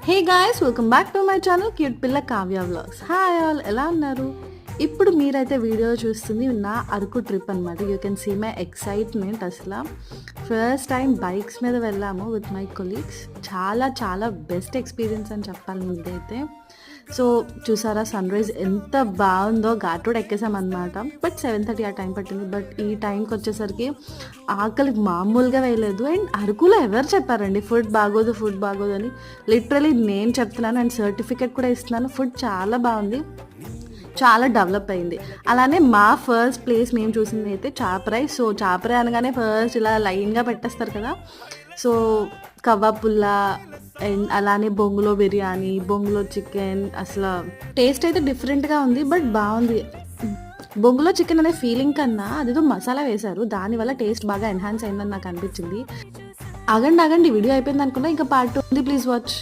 Hey guys, welcome back to my channel cute పిల్ల Kavya vlogs. Hi all, ఎలా ఉన్నారు? ఇప్పుడు మీరైతే వీడియో చూస్తుంది నా అరకు ట్రిప్ అనమాట. You can see my excitement. అసలు ఫస్ట్ టైం బైక్స్ మీద వెళ్ళాము విత్ మై కొలీగ్స్. చాలా చాలా బెస్ట్ ఎక్స్పీరియన్స్ అని చెప్పాలి ముందైతే. సో చూసారా సన్ రైజ్ ఎంత బాగుందో. ఘాట్ రోడ్ ఎక్కేసామన్నమాట. బట్ 7:30 ఆ టైం పట్టింది. బట్ ఈ టైంకి వచ్చేసరికి ఆకలి మామూలుగా వేయలేదు. అండ్ అరకులో ఎవరు చెప్పారండి ఫుడ్ బాగోదు అని? లిటరలీ నేను చెప్తున్నాను అండ్ సర్టిఫికేట్ కూడా ఇస్తున్నాను. ఫుడ్ చాలా బాగుంది, చాలా డెవలప్ అయింది. అలానే మా ఫస్ట్ ప్లేస్ మేము చూసింది అయితే చాపరాయ్. సో చాపరాయ్ అనగానే ఫస్ట్ ఇలా లైన్గా పెట్టేస్తారు కదా. సో కబాబ్ పుల్లా అండ్ అలానే బొంగులో బిర్యానీ, బొంగులో చికెన్. అసలు టేస్ట్ అయితే డిఫరెంట్గా ఉంది, బట్ బాగుంది. బొంగులో చికెన్ అనే ఫీలింగ్ కన్నా అదేదో మసాలా వేశారు, దానివల్ల టేస్ట్ బాగా ఎన్హాన్స్ అయిందని నాకు అనిపించింది. ఆగండి వీడియో అయిపోయింది అనుకున్నా, ఇంకా పార్ట్ 2 ఉంది, ప్లీజ్ వాచ్.